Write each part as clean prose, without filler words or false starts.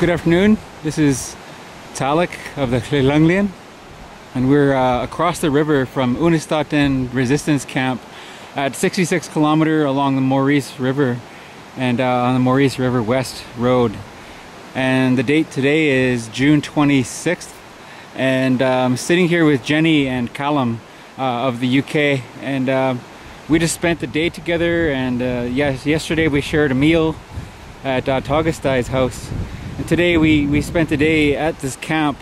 Good afternoon, this is Talek of the Liyin, and we're across the river from Unistaten resistance camp at 66 kilometer along the Morice River and on the Morice River West Road. And the date today is June 26th, and I'm sitting here with Jenny and Callum of the UK, and we just spent the day together, and yes, yesterday we shared a meal at Taugastai's house. And today we spent the day at this camp,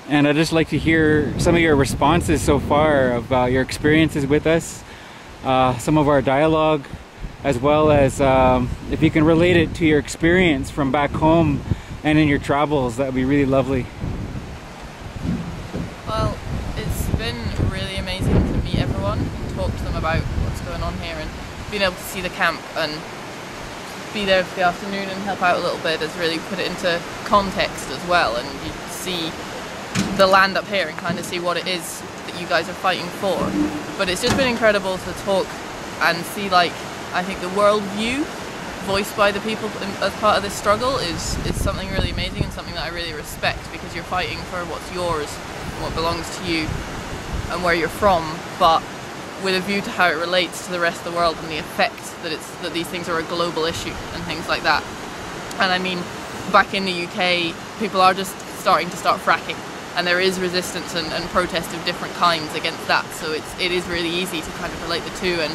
and I'd just like to hear some of your responses so far of your experiences with us, some of our dialogue, as well as if you can relate it to your experience from back home and in your travels. That would be really lovely. Well, it's been really amazing to meet everyone and talk to them about what's going on here, and being able to see the camp and be there for the afternoon and help out a little bit has really put it into context as well, and you see the land up here and kind of see what it is that you guys are fighting for. But it's just been incredible to talk and see, like, I think the world view voiced by the people as part of this struggle is something really amazing and something that I really respect, because you're fighting for what's yours and what belongs to you and where you're from, but with a view to how it relates to the rest of the world and the effect that these things are a global issue and things like that. And I mean, back in the UK, people are just starting to fracking, and there is resistance and protest of different kinds against that, so it is really easy to kind of relate the two. And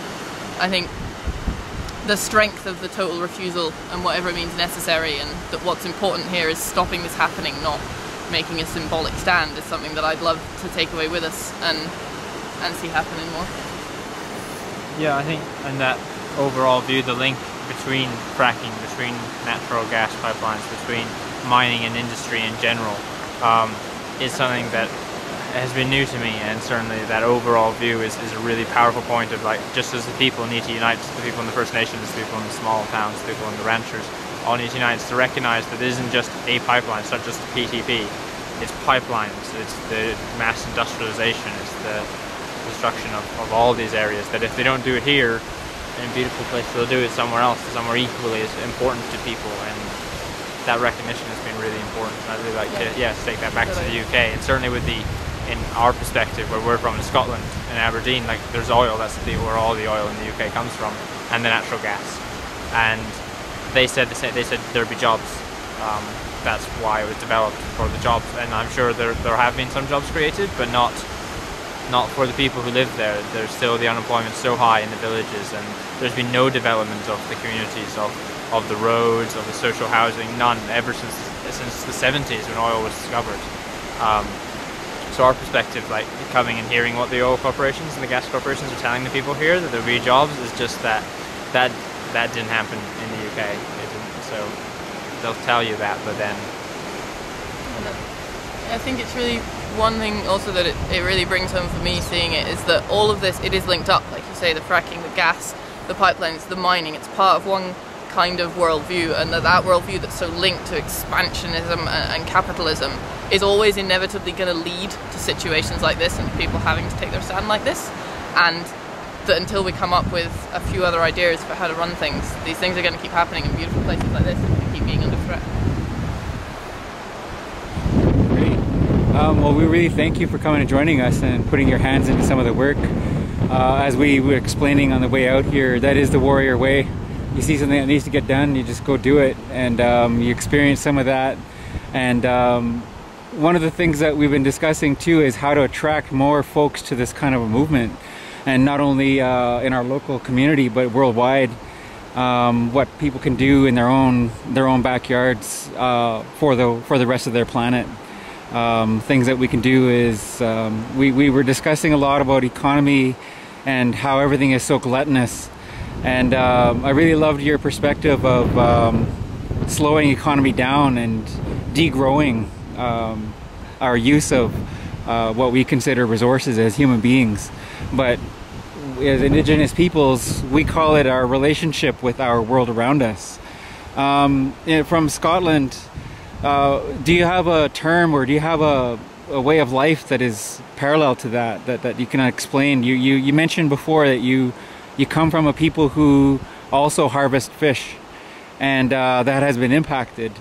I think the strength of the total refusal and whatever means necessary, and that what's important here is stopping this happening, not making a symbolic stand, is something that I'd love to take away with us and see happening more. Yeah, I think in that overall view, the link between fracking, between natural gas pipelines, between mining and industry in general, is something that has been new to me, and certainly that overall view is a really powerful point of, like, just as the people need to unite, the people in the First Nations, the people in the small towns, the people in the ranchers, all need to unite, to recognise that it isn't just a pipeline, it's not just a PTP, it's pipelines, it's the mass industrialisation, it's the destruction of all these areas, that if they don't do it here in a beautiful place, they'll do it somewhere else, somewhere equally as important to people, and that recognition has been really important. I'd really like to take that back to the UK, and certainly in our perspective, where we're from in Scotland, in Aberdeen, like, there's oil, that's where all the oil in the UK comes from, and the natural gas, and they said there'd be jobs. That's why it was developed, for the jobs, and I'm sure there have been some jobs created, but not for the people who live there. There's still, the unemployment so high in the villages, and there's been no development of the communities, of the roads, of the social housing, none, ever since the 70s when oil was discovered. So our perspective, like, coming and hearing what the oil corporations and the gas corporations are telling the people here, that there'll be jobs, is just that didn't happen in the UK. It didn't. So they'll tell you that, but then I think it's really one thing also that it really brings home for me, seeing it, is that all of this, it is linked up, like you say, the fracking, the gas, the pipelines, the mining, it's part of one kind of worldview, and that worldview that's so linked to expansionism and capitalism is always inevitably going to lead to situations like this and people having to take their stand like this, and that until we come up with a few other ideas for how to run things, these things are going to keep happening in beautiful places like this and keep being under threat. Well, we really thank you for coming and joining us and putting your hands into some of the work. As we were explaining on the way out here, that is the warrior way. You see something that needs to get done, you just go do it, and you experience some of that. And one of the things that we've been discussing too is how to attract more folks to this kind of a movement, and not only in our local community but worldwide. What people can do in their own backyards for the rest of their planet. Things that we can do is, we were discussing a lot about economy and how everything is so gluttonous, and I really loved your perspective of slowing economy down and degrowing our use of what we consider resources as human beings. But as Indigenous peoples, we call it our relationship with our world around us. From Scotland, do you have a term, or do you have a way of life that is parallel to that you can explain? You mentioned before that you come from a people who also harvest fish, and that has been impacted.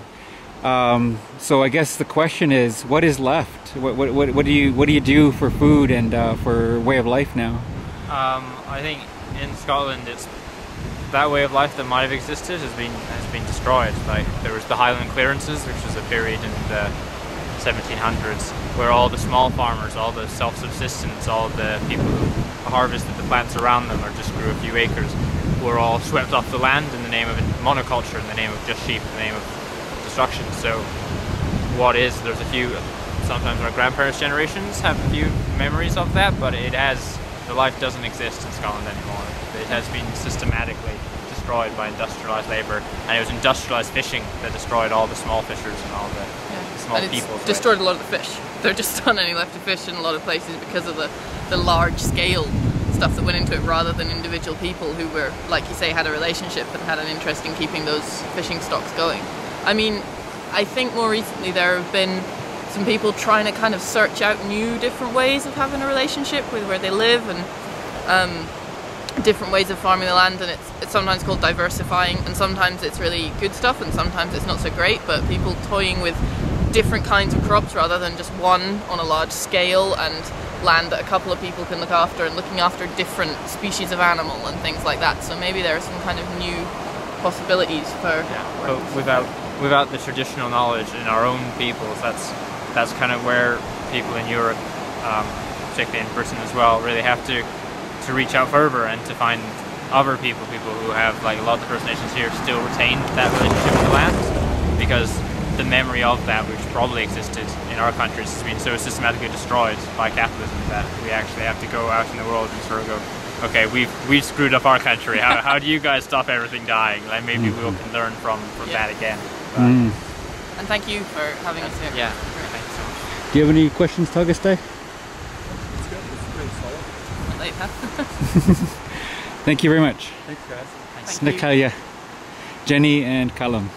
So I guess the question is, what is left? What do you do for food and for way of life now? I think in Scotland, it's that way of life that might have existed has been destroyed. Like there was the Highland clearances, which was a period in the 1700s where all the small farmers, all the self-subsistence, all the people who harvested the plants around them or just grew a few acres were all swept off the land in the name of monoculture, in the name of just sheep, in the name of destruction. So there's a few, sometimes our grandparents' generations have a few memories of that, but the life doesn't exist in Scotland anymore. It has been systematically destroyed by industrialised labour, and it was industrialised fishing that destroyed all the small fishers and all the small people. It's destroyed a lot of the fish. There just aren't any left to fish in a lot of places because of the large scale stuff that went into it, rather than individual people who were, like you say, had a relationship and had an interest in keeping those fishing stocks going. I mean, I think more recently there have been some people trying to kind of search out new different ways of having a relationship with where they live, and different ways of farming the land, and it's sometimes called diversifying, and sometimes it's really good stuff and sometimes it's not so great, but people toying with different kinds of crops rather than just one on a large scale, and land that a couple of people can look after, and looking after different species of animal and things like that. So maybe there are some kind of new possibilities for but without the traditional knowledge in our own peoples, that's kind of where people in Europe, particularly in Britain as well, really have to reach out further and to find other people who have, like a lot of the First Nations here, still retain that relationship with the land, because the memory of that, which probably existed in our countries, has been so systematically destroyed by capitalism that we actually have to go out in the world and sort of go, okay, we've screwed up our country. How do you guys stop everything dying? Like maybe we can learn from that again. And thank you for having us here. Yeah, thanks so much. Do you have any questions, Tagaste? It's good. It's pretty solid. Not late, huh? Thank you very much. Thanks, guys. Snakaya, Jenny and Callum.